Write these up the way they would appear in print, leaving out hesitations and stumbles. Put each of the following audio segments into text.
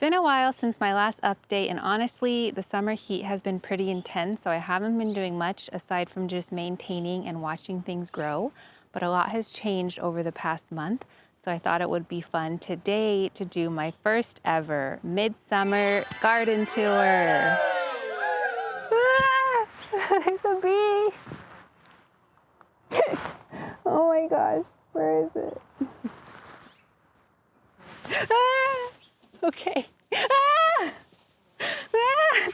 been a while since my last update, and honestly, the summer heat has been pretty intense, so I haven't been doing much aside from just maintaining and watching things grow. But a lot has changed over the past month, so I thought it would be fun today to do my first ever midsummer garden tour. Ah, there's a bee. Oh my gosh, where is it? Ah, okay. Ah! Ah!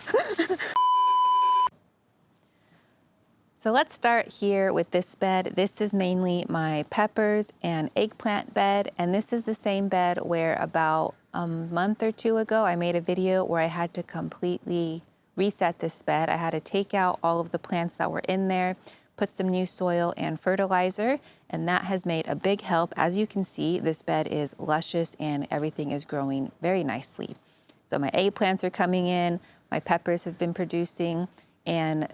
So let's start here with this bed. This is mainly my peppers and eggplant bed, and this is the same bed where about a month or two ago I made a video where I had to completely reset this bed. I had to take out all of the plants that were in there, put some new soil and fertilizer, and that has made a big help. As you can see, this bed is luscious and everything is growing very nicely. So my eggplants are coming in, my peppers have been producing, and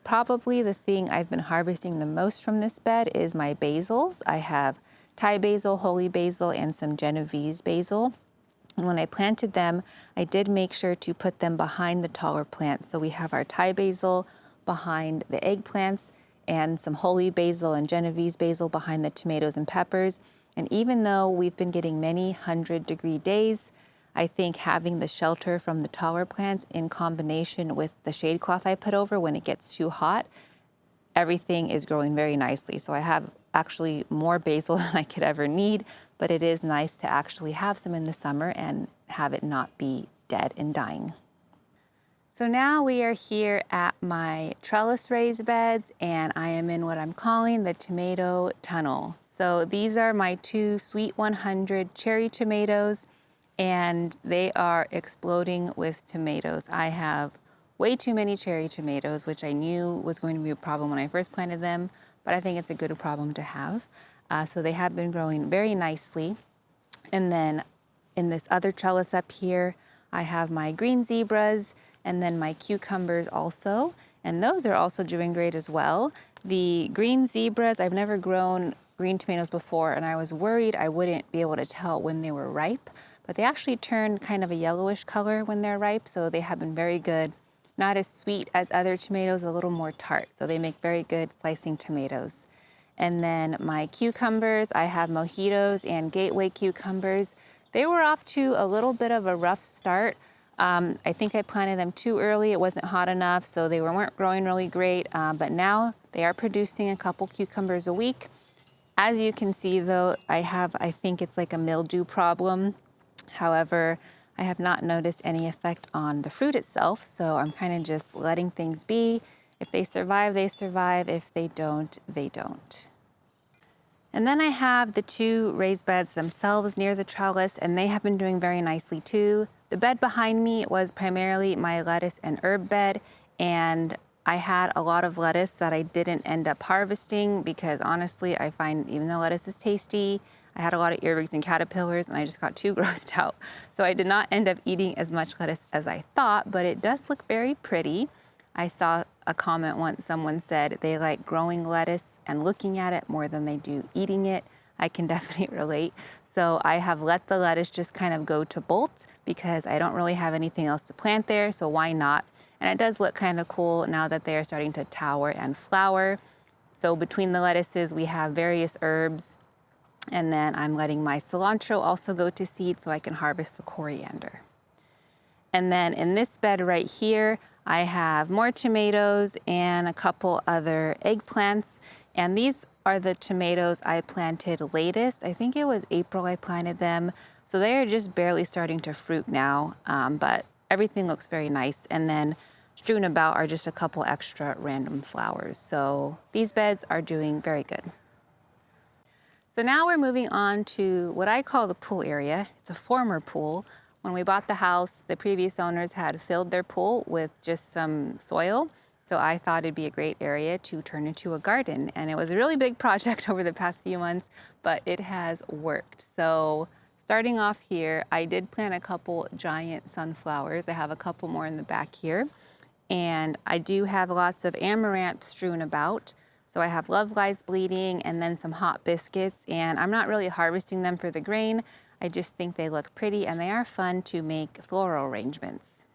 probably the thing I've been harvesting the most from this bed is my basils. I have Thai basil, holy basil, and some Genovese basil. And when I planted them, I did make sure to put them behind the taller plants. So we have our Thai basil behind the eggplants and some holy basil and Genovese basil behind the tomatoes and peppers. And even though we've been getting many 100-degree days, I think having the shelter from the taller plants in combination with the shade cloth I put over when it gets too hot, everything is growing very nicely. So I have actually more basil than I could ever need, but it is nice to actually have some in the summer and have it not be dead and dying. So now we are here at my trellis raised beds, and I am in what I'm calling the tomato tunnel. So these are my two Sweet 100 cherry tomatoes, and they are exploding with tomatoes. I have way too many cherry tomatoes, which I knew was going to be a problem when I first planted them, but I think it's a good problem to have. So they have been growing very nicely. And then in this other trellis up here, I have my green zebras and then my cucumbers also. And those are also doing great as well. The green zebras, I've never grown green tomatoes before, and I was worried I wouldn't be able to tell when they were ripe, but they actually turn kind of a yellowish color when they're ripe, so they have been very good. Not as sweet as other tomatoes, a little more tart, so they make very good slicing tomatoes. And then my cucumbers, I have mojitos and gateway cucumbers. They were off to a little bit of a rough start. I think I planted them too early. It wasn't hot enough, so they weren't growing really great, but now they are producing a couple cucumbers a week. As you can see though, I think it's like a mildew problem. However, I have not noticed any effect on the fruit itself, so I'm kind of just letting things be. If they survive, they survive. If they don't, they don't. And then I have the two raised beds themselves near the trellis, and they have been doing very nicely too. The bed behind me was primarily my lettuce and herb bed, and I had a lot of lettuce that I didn't end up harvesting because honestly, I find even though lettuce is tasty, I had a lot of earwigs and caterpillars and I just got too grossed out. So I did not end up eating as much lettuce as I thought, but it does look very pretty. I saw a comment once, someone said they like growing lettuce and looking at it more than they do eating it. I can definitely relate. So I have let the lettuce just kind of go to bolt because I don't really have anything else to plant there, so why not? And it does look kind of cool now that they are starting to tower and flower. So between the lettuces, we have various herbs, and then I'm letting my cilantro also go to seed so I can harvest the coriander. And then in this bed right here, I have more tomatoes and a couple other eggplants. And these are the tomatoes I planted latest. I think it was April I planted them. So they are just barely starting to fruit now, but everything looks very nice. And then strewn about are just a couple extra random flowers. So these beds are doing very good. So now we're moving on to what I call the pool area. It's a former pool. When we bought the house, the previous owners had filled their pool with just some soil. So I thought it'd be a great area to turn into a garden. And it was a really big project over the past few months, but it has worked. So starting off here, I did plant a couple giant sunflowers. I have a couple more in the back here. And I do have lots of amaranth strewn about. So I have love lies bleeding and then some hot biscuits, and I'm not really harvesting them for the grain. I just think they look pretty and they are fun to make floral arrangements.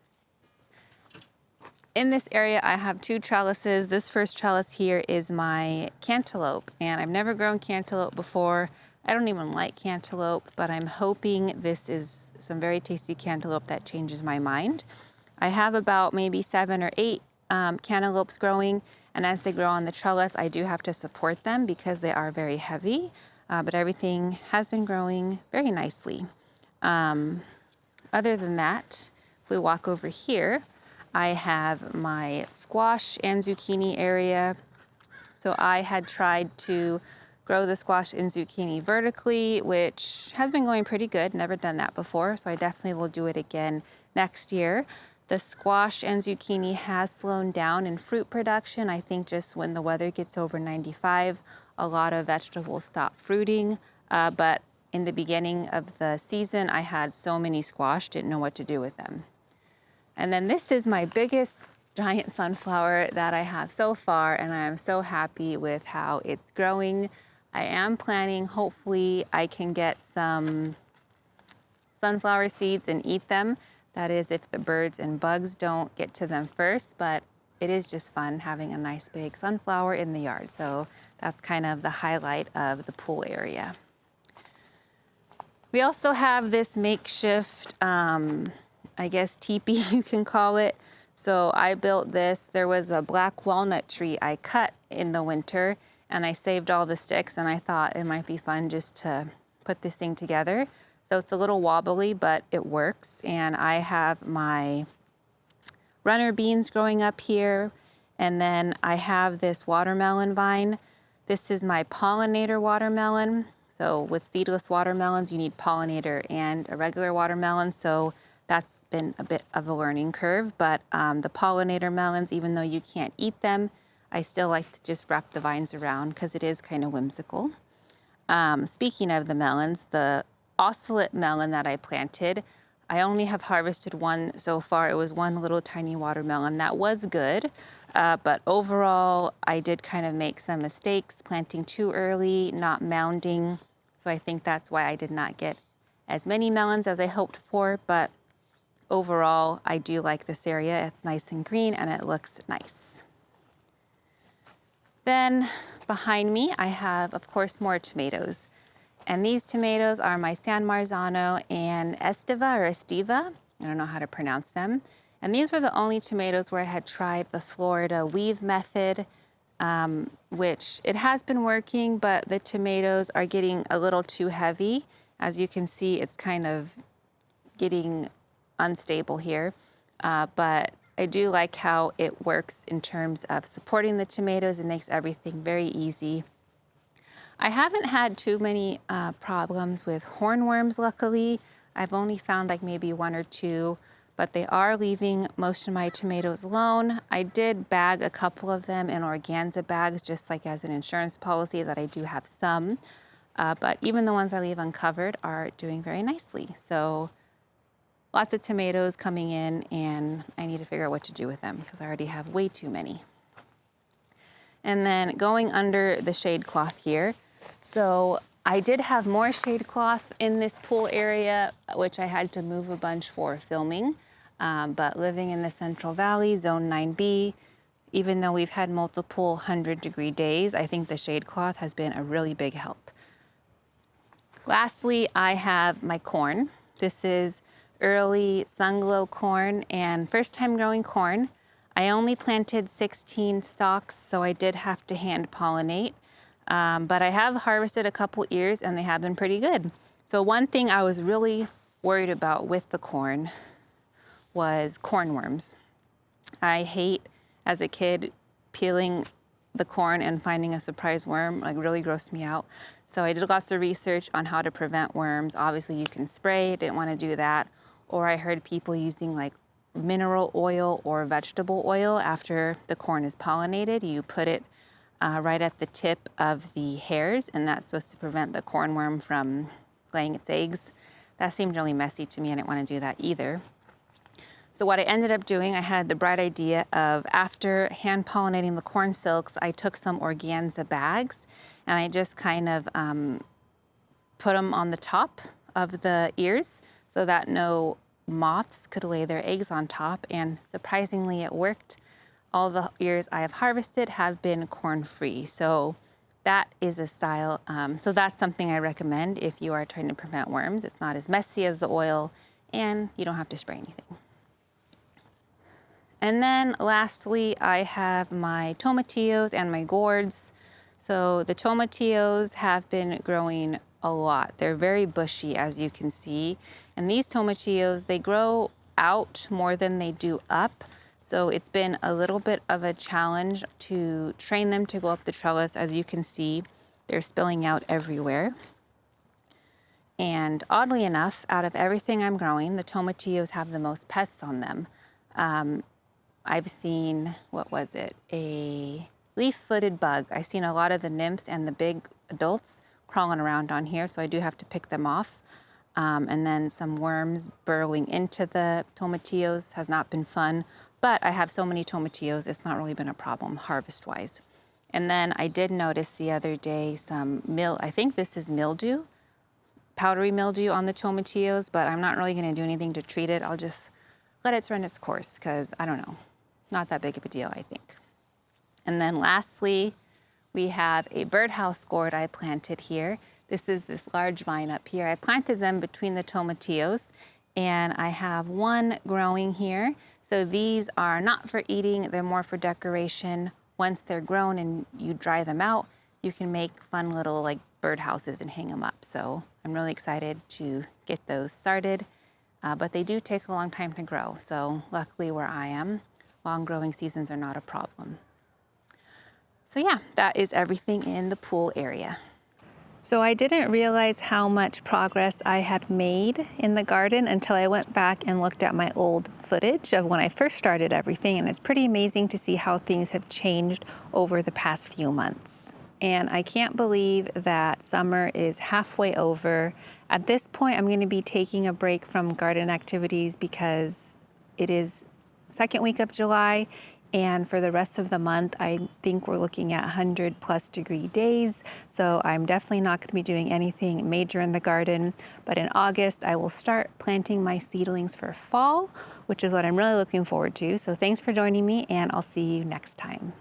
In this area, I have 2 trellises. This first trellis here is my cantaloupe, and I've never grown cantaloupe before. I don't even like cantaloupe, but I'm hoping this is some very tasty cantaloupe that changes my mind. I have about maybe 7 or 8 cantaloupes growing, and as they grow on the trellis, I do have to support them because they are very heavy, but everything has been growing very nicely. Other than that, if we walk over here, I have my squash and zucchini area. So I had tried to grow the squash and zucchini vertically, which has been going pretty good. Never done that before, so I definitely will do it again next year. The squash and zucchini has slowed down in fruit production. I think just when the weather gets over 95, a lot of vegetables stop fruiting. But in the beginning of the season, I had so many squash, didn't know what to do with them. And then this is my biggest giant sunflower that I have so far, and I am so happy with how it's growing. I am planning, hopefully I can get some sunflower seeds and eat them. That is if the birds and bugs don't get to them first, but it is just fun having a nice big sunflower in the yard. So that's kind of the highlight of the pool area. We also have this makeshift, I guess teepee you can call it. So I built this. There was a black walnut tree I cut in the winter, and I saved all the sticks, and I thought it might be fun just to put this thing together. So it's a little wobbly, but it works. And I have my runner beans growing up here, and then I have this watermelon vine. This is my pollinator watermelon. So with seedless watermelons, you need pollinator and a regular watermelon. So that's been a bit of a learning curve, but the pollinator melons, even though you can't eat them, I still like to just wrap the vines around because it is kind of whimsical. Speaking of the melons, the ocelot melon that I planted, I only have harvested one so far. It was one little tiny watermelon that was good, but overall I did kind of make some mistakes, planting too early, not mounding. So I think that's why I did not get as many melons as I hoped for, but overall, I do like this area. It's nice and green and it looks nice. Then behind me, I have, of course, more tomatoes. And these tomatoes are my San Marzano and Estiva. I don't know how to pronounce them. And these were the only tomatoes where I had tried the Florida weave method, which it has been working, but the tomatoes are getting a little too heavy. As you can see, it's kind of getting unstable here, but I do like how it works in terms of supporting the tomatoes. It makes everything very easy. I haven't had too many problems with hornworms, luckily. I've only found like maybe 1 or 2, but they are leaving most of my tomatoes alone. I did bag a couple of them in organza bags, just like as an insurance policy that I do have some, but even the ones I leave uncovered are doing very nicely. So lots of tomatoes coming in, and I need to figure out what to do with them because I already have way too many. And then going under the shade cloth here. So I did have more shade cloth in this pool area, which I had to move a bunch for filming. But living in the Central Valley, Zone 9B, even though we've had multiple 100-degree days, I think the shade cloth has been a really big help. Lastly, I have my corn. This is early Sunglow corn and first time growing corn. I only planted 16 stalks, so I did have to hand pollinate. But I have harvested a couple ears and they have been pretty good. So one thing I was really worried about with the corn was cornworms. I hate, as a kid, peeling the corn and finding a surprise worm, like really grossed me out. So I did lots of research on how to prevent worms. Obviously you can spray, didn't want to do that. Or I heard people using like mineral oil or vegetable oil after the corn is pollinated. You put it right at the tip of the hairs, and that's supposed to prevent the cornworm from laying its eggs. That seemed really messy to me. I didn't want to do that either. So what I ended up doing, I had the bright idea of, after hand pollinating the corn silks, I took some organza bags and I just kind of put them on the top of the ears so that no moths could lay their eggs on top, and surprisingly it worked. All the ears I have harvested have been corn-free, so that is a style. So that's something I recommend if you are trying to prevent worms. It's not as messy as the oil, and you don't have to spray anything. And then lastly, I have my tomatillos and my gourds. So the tomatillos have been growing a lot. They're very bushy, as you can see. And these tomatillos, they grow out more than they do up. So it's been a little bit of a challenge to train them to go up the trellis. As you can see, they're spilling out everywhere. And oddly enough, out of everything I'm growing, the tomatillos have the most pests on them. I've seen, what was it? A leaf-footed bug. I've seen a lot of the nymphs and the big adults crawling around on here, so I do have to pick them off. And then some worms burrowing into the tomatillos has not been fun, but I have so many tomatillos, it's not really been a problem harvest-wise. And then I did notice the other day some I think this is mildew, powdery mildew on the tomatillos, but I'm not really gonna do anything to treat it. I'll just let it run its course, because I don't know, not that big of a deal, I think. And then lastly, we have a birdhouse gourd I planted here. This is this large vine up here. I planted them between the tomatillos, and I have one growing here. So these are not for eating, they're more for decoration. Once they're grown and you dry them out, you can make fun little like birdhouses and hang them up. So I'm really excited to get those started. But they do take a long time to grow. So luckily where I am, long growing seasons are not a problem. So yeah, that is everything in the pool area. So I didn't realize how much progress I had made in the garden until I went back and looked at my old footage of when I first started everything, and it's pretty amazing to see how things have changed over the past few months. And I can't believe that summer is halfway over. At this point, I'm gonna be taking a break from garden activities because it is second week of July, and for the rest of the month, I think we're looking at 100+ degree days. So I'm definitely not gonna be doing anything major in the garden, but in August, I will start planting my seedlings for fall, which is what I'm really looking forward to. So thanks for joining me, and I'll see you next time.